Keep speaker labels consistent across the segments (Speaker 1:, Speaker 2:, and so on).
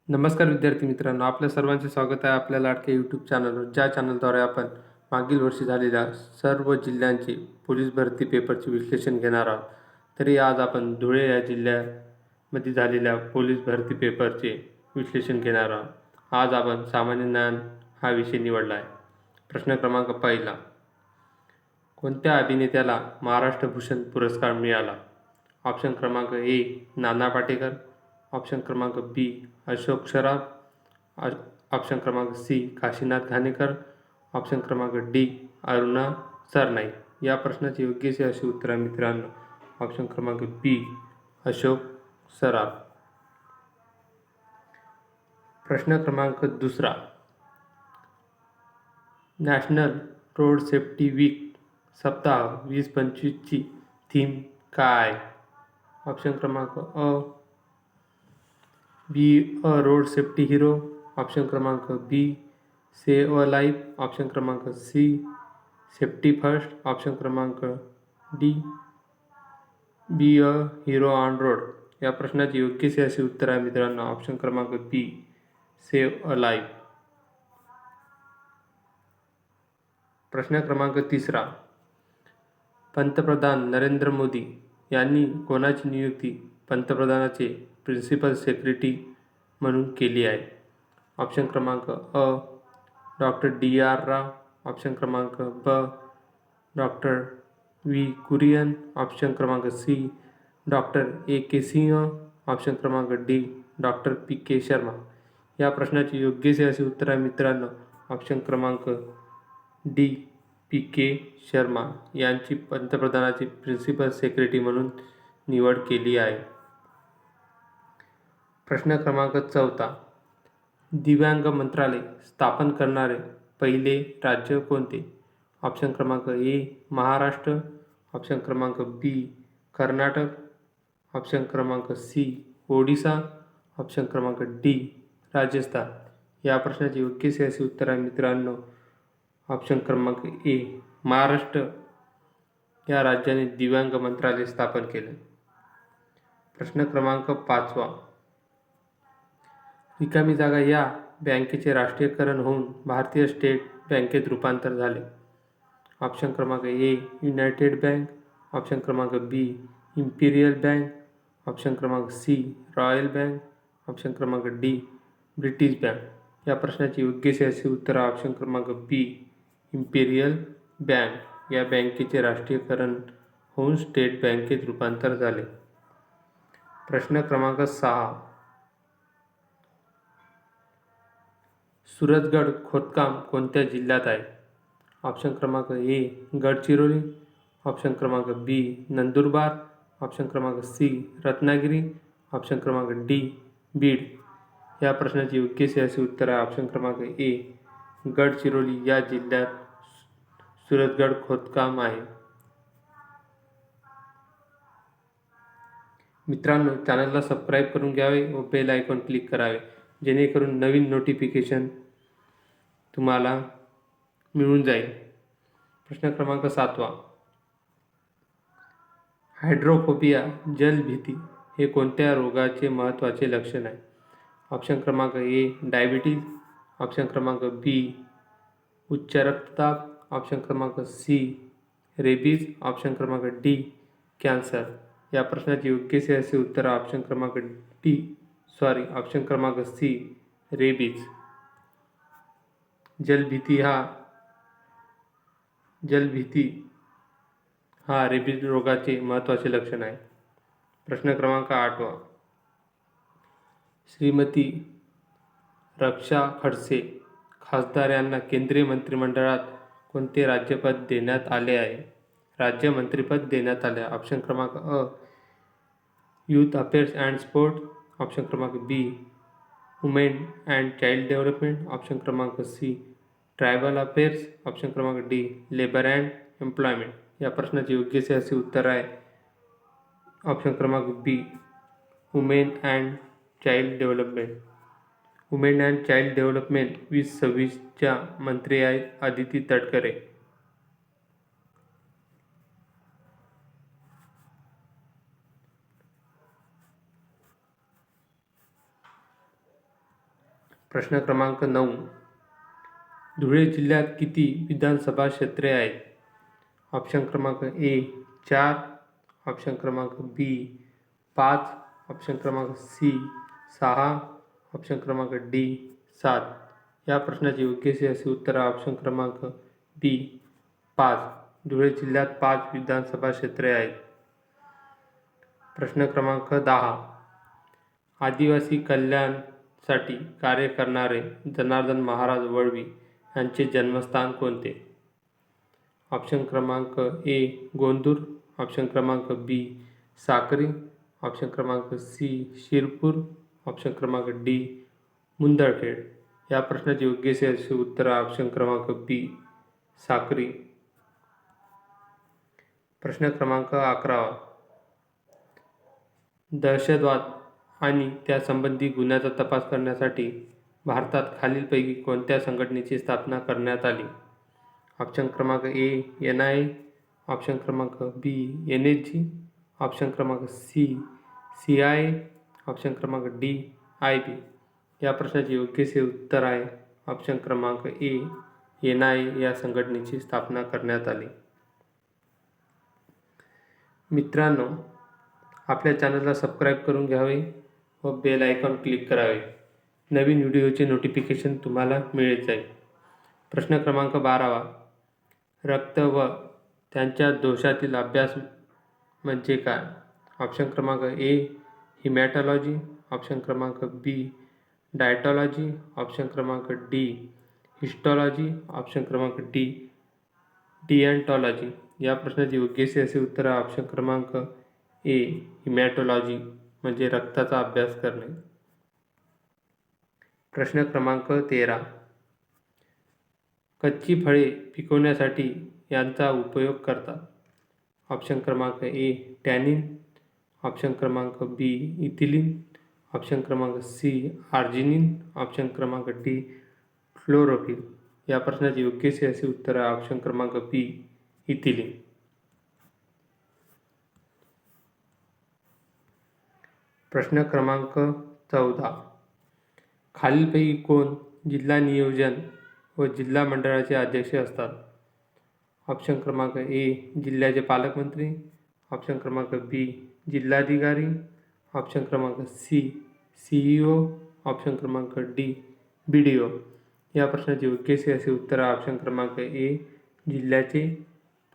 Speaker 1: नमस्कार विद्यार्थी मित्रांनो, आपल्या सर्वांचे स्वागत आहे आपल्या लाडक्या यूट्यूब चॅनलवर. ज्या चॅनलद्वारे आपण मागील वर्षी झालेल्या सर्व जिल्ह्यांची पोलीस भरती पेपरचे विश्लेषण घेणार आहोत. तरी आज आपण धुळे या जिल्ह्यामध्ये झालेल्या पोलीस भरती पेपरचे विश्लेषण घेणार आहोत. आज आपण सामान्य ज्ञान हा विषय निवडला आहे. प्रश्न क्रमांक पहिला, कोणत्या अभिनेत्याला महाराष्ट्र भूषण पुरस्कार मिळाला? ऑप्शन क्रमांक ए नाना पाटेकर, ऑप्शन क्रमांक बी अशोक सराफ, ऑप्शन क्रमांक सी काशीनाथ घाणेकर, ऑप्शन क्रमांक डी अरुणा सरनाईक. या प्रश्नाची योग्य अशी उत्तर आहे मित्रांनो, ऑप्शन क्रमांक बी अशोक सराफ. प्रश्न क्रमांक दुसरा, नॅशनल रोड सेफ्टी वीक सप्ताह 2025ची थीम काय? ऑप्शन क्रमांक A be a road safety hero, option क्रमांक B save a life, option क्रमांक सी सेफ्टी फर्स्ट, ऑप्शन क्रमांक D be a hero on road. या प्रश्नाची योग्य अशी उत्तर आहे मित्रांनो, ऑप्शन क्रमांक बी सेव्ह अ लाईफ. प्रश्न क्रमांक तिसरा, पंतप्रधान नरेंद्र मोदी यांनी कोणाची नियुक्ती पंतप्रधानाचे प्रिन्सिपल सेक्रेटरी म्हणून केली आहे? ऑप्शन क्रमांक अ doctor D R Rao, option क्रमांक ब डॉक्टर व्ही कुरियन, ऑप्शन क्रमांक C doctor A K Singh, option क्रमांक D doctor P K Sharma. या प्रश्नाची योग्य अशी उत्तर आहे मित्रांनो, ऑप्शन क्रमांक डी पी के शर्मा यांची पंतप्रधानाची प्रिन्सिपल सेक्रेटरी म्हणून निवड केली आहे. प्रश्न क्रमांक चौथा, दिव्यांग मंत्रालय स्थापन करणारे पहिले राज्य कोणते? ऑप्शन क्रमांक ए महाराष्ट्र, ऑप्शन क्रमांक बी कर्नाटक, ऑप्शन क्रमांक सी ओडिसा, ऑप्शन क्रमांक डी राजस्थान. या प्रश्नाची योग्य अशी उत्तर आहे मित्रांनो, ऑप्शन क्रमांक ए महाराष्ट्र या राज्याने दिव्यांग मंत्रालय स्थापन केले. प्रश्न क्रमांक पाचवा, रिकामी जागा या बँकेचे राष्ट्रीयकरण होऊन भारतीय स्टेट बँकेत रूपांतर झाले. ऑप्शन क्रमांक ए युनायटेड बँक, ऑप्शन क्रमांक बी इम्पिरियल बँक, ऑप्शन क्रमांक सी रॉयल बँक, ऑप्शन क्रमांक डी ब्रिटिश बँक. या प्रश्नाची योग्य अशी उत्तर ऑप्शन क्रमांक बी इम्पिरियल बँक या बँकेचे राष्ट्रीयकरण होऊन स्टेट बँकेत रूपांतर झाले. प्रश्न क्रमांक 6, सूरजगड खोदकाम कोणत्या जिल्ह्यात आहे? ऑप्शन क्रमांक ए गडचिरोली, ऑप्शन क्रमांक बी नंदुरबार, ऑप्शन क्रमांक सी रत्नागिरी, ऑप्शन क्रमांक डी बीड. या प्रश्नाची योग्य अशी उत्तर आहे ऑप्शन क्रमांक ए गडचिरोली या जिल्ह्यात सूरजगड खोदकाम आहे. मित्रांनो, चॅनलला सबस्क्राईब करून घ्यावे व बेल आयकॉन क्लिक करावे, जेणेकरून नवीन नोटिफिकेशन तुम्हाला मिळून जाईल. प्रश्न क्रमांक 7, हायड्रोफोबिया जलभीती हे कोणत्या रोगाचे महत्त्वाचे लक्षण आहे? ऑप्शन क्रमांक ए डायबिटीज, ऑप्शन क्रमांक बी उच्च रक्तदाब, ऑप्शन क्रमांक सी रेबीज, ऑप्शन क्रमांक डी कॅन्सर. या प्रश्नाची योग्य असे उत्तर ऑप्शन क्रमांक ऑप्शन क्रमांक सी रेबीज. जलभीती हा रेबीज रोगाचे महत्त्वाचे लक्षण आहे. प्रश्न क्रमांक 8, श्रीमती रक्षा खडसे खासदार यांना केंद्रीय मंत्रिमंडळात कोणते राज्यपद देण्यात आले आहे? राज्यमंत्रीपद देण्यात आले. ऑप्शन क्रमांक A youth affairs and sport, option क्रमांक B women and child development, option क्रमांक सी ट्रायबल अफेअर्स, ऑप्शन क्रमांक डी लेबर अँड एम्प्लॉयमेंट. या प्रश्नाचे योग्य असे उत्तर आहे ऑप्शन क्रमांक B women and child development. Women and child development 2026च्या मंत्री आहेत अदिती तटकरे. प्रश्न क्रमांक 9. धुळे जिल्ह्यात किती विधानसभा क्षेत्रे आहेत? ऑप्शन क्रमांक ए 4, ऑप्शन क्रमांक बी 5, ऑप्शन क्रमांक सी 6, ऑप्शन क्रमांक डी 7. या प्रश्नाचे योग्य असे उत्तर ऑप्शन क्रमांक बी 5. धुळे जिल्ह्यात 5 विधानसभा क्षेत्रे आहेत. प्रश्न क्रमांक 10. आदिवासी कल्याणासाठी कार्य करणारे जनार्दन महाराज वळवी यांचे जन्मस्थान कोणते? ऑप्शन क्रमांक ए गोंदूर, ऑप्शन क्रमांक बी साक्री, ऑप्शन क्रमांक सी शिरपूर, ऑप्शन क्रमांक डी मुंदळखेड. या प्रश्नाचे योग्य असे उत्तर ऑप्शन क्रमांक बी साक्री. प्रश्न क्रमांक 11. दहशतवाद आणि त्यासंबंधी गुन्ह्याचा तपास करण्यासाठी भारतात खालीलपैकी कोणत्या संघटनेची स्थापना करण्यात आली? ऑप्शन क्रमांक ए NIA, ऑप्शन क्रमांक बी NSG, ऑप्शन क्रमांक सी CIA, ऑप्शन क्रमांक डी IB. या प्रश्नाचे योग्य उत्तर आहे ऑप्शन क्रमांक ए NIA या संघटनेची स्थापना करण्यात आली. मित्रांनो, आपल्या चॅनलला सबस्क्राईब करून घ्यावे व बेल आयकॉन क्लिक करावे. नवीन व्हिडिओचे नोटिफिकेशन तुम्हाला मिळत जाईल. प्रश्न क्रमांक 12. रक्त व त्यांच्या दोषातील अभ्यास म्हणजे काय? ऑप्शन क्रमांक ए हिमॅटॉलॉजी, ऑप्शन क्रमांक बी डायटॉलॉजी, ऑप्शन क्रमांक डी हिस्टॉलॉजी, ऑप्शन क्रमांक डी डिएंटॉलॉजी. या प्रश्नाचे योग्य असे उत्तर ऑप्शन क्रमांक ए हिमॅटॉलॉजी म्हणजे रक्ताचा अभ्यास करणे. प्रश्न क्रमांक 13. कच्ची फळे पिकवण्यासाठी यांचा उपयोग करतात. ऑप्शन क्रमांक ए टॅनिन, ऑप्शन क्रमांक बी इथिलीन, ऑप्शन क्रमांक सी आर्जिनिन, ऑप्शन क्रमांक डी क्लोरोफिल. या प्रश्नाचे योग्य असे उत्तर ऑप्शन क्रमांक बी इथिलीन. प्रश्न क्रमांक 14. खालीलपैकी कोण जिल्हा नियोजन व जिल्हा मंडळाचे अध्यक्ष असतात? ऑप्शन क्रमांक ए जिल्ह्याचे पालकमंत्री, ऑप्शन क्रमांक बी जिल्हाधिकारी, ऑप्शन क्रमांक सी CEO, ऑप्शन क्रमांक डी BDO. या प्रश्नाचे योग्य असे उत्तर ऑप्शन क्रमांक ए जिल्ह्याचे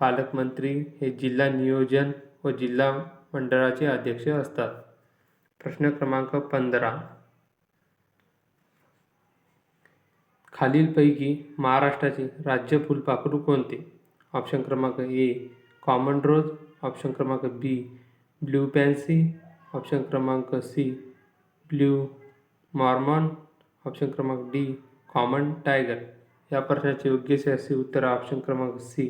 Speaker 1: पालकमंत्री हे जिल्हा नियोजन व जिल्हा मंडळाचे अध्यक्ष असतात. प्रश्न क्रमांक 15. खालीलपैकी महाराष्ट्राचे राज्य फुलपाखरू कोणते? ऑप्शन क्रमांक ए कॉमन रोज, ऑप्शन क्रमांक बी ब्ल्यू पॅन्सी, ऑप्शन क्रमांक सी ब्ल्यू मॉर्मॉन, ऑप्शन क्रमांक डी कॉमन टायगर. या प्रश्नाचे योग्य असे उत्तर ऑप्शन क्रमांक सी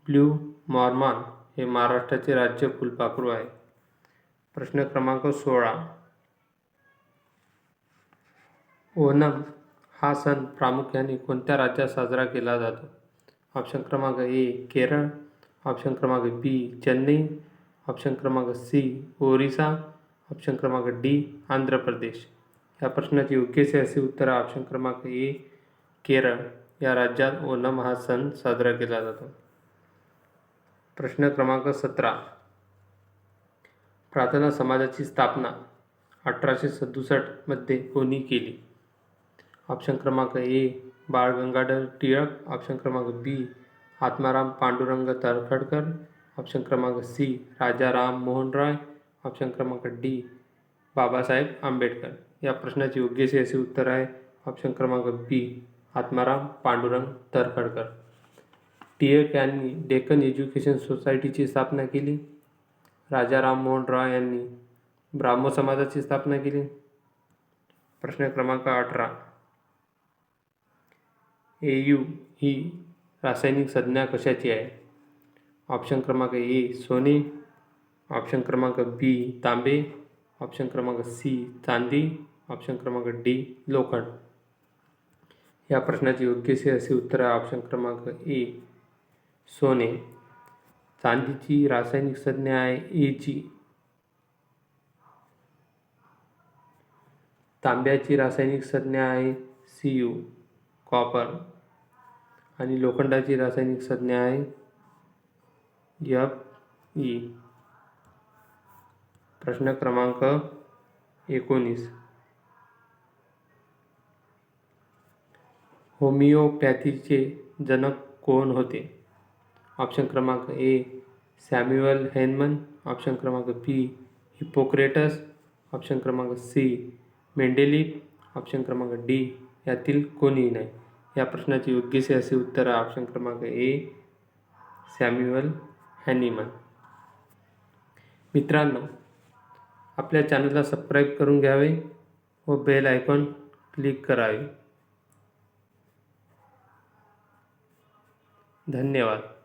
Speaker 1: ब्ल्यू मॉर्मॉन हे महाराष्ट्राचे राज्य फुलपाखरू आहे. प्रश्न क्रमांक 16. ओणम हा सण प्रामुख्याने कोणत्या राज्यात साजरा केला जातो? ऑप्शन क्रमांक ए केरळ, ऑप्शन क्रमांक बी चेन्नई, ऑप्शन क्रमांक सी ओरिसा, ऑप्शन क्रमांक डी आंध्र प्रदेश. या प्रश्नाचे योग्य असे उत्तर ऑप्शन क्रमांक ए केरळ या राज्यात ओणम हा सण साजरा केला जातो. प्रश्न क्रमांक 17. प्रार्थना समाजाची स्थापना 1867 मध्ये कोणी केली? ऑप्शन क्रमांक ए बाळ गंगाधर टिळक, ऑप्शन क्रमांक बी आत्माराम पांडुरंग तर्खडकर, ऑप्शन क्रमांक सी राजा राम मोहन राय, ऑप्शन क्रमांक डी बाबासाहेब आंबेडकर. या प्रश्नाचे योग्य असे उत्तर आहे ऑप्शन क्रमांक बी आत्माराम पांडुरंग तर्खडकर. टिळक यांनी डेक्कन एज्युकेशन सोसायटीची स्थापना केली. राजा राम मोहन रॉय यांनी ब्राह्मो समाजाची स्थापना केली. प्रश्न क्रमांक 18. AU ही रासायनिक संज्ञा कशाची आहे? ऑप्शन क्रमांक ए सोने, ऑप्शन क्रमांक बी तांबे, ऑप्शन क्रमांक सी चांदी, ऑप्शन क्रमांक डी लोखंड. या प्रश्नाचे योग्य असे उत्तर आहे ऑप्शन क्रमांक ए सोने. चांदीची रासायनिक संज्ञा आहे Ag. तांब्याची रासायनिक संज्ञा आहे Cu कॉपर आणि लोखंडाची रासायनिक संज्ञा आहे Fe. प्रश्न क्रमांक 19. होमिओपॅथीचे जनक कोण होते? ऑप्शन क्रमांक ए सॅम्युअल हेनमन, ऑप्शन क्रमांक बी हिपोक्रेटस, ऑप्शन क्रमांक सी मेंडेलिफ, ऑप्शन क्रमांक डी यातील कोणीही नाही. या प्रश्नाचे योग्यसे असे उत्तर आहे ऑप्शन क्रमांक ए सॅम्युअल हॅनिमन. मित्रांनो, आपल्या चॅनलला सबस्क्राईब करून घ्यावे व बेल आयकॉन क्लिक करावे. धन्यवाद.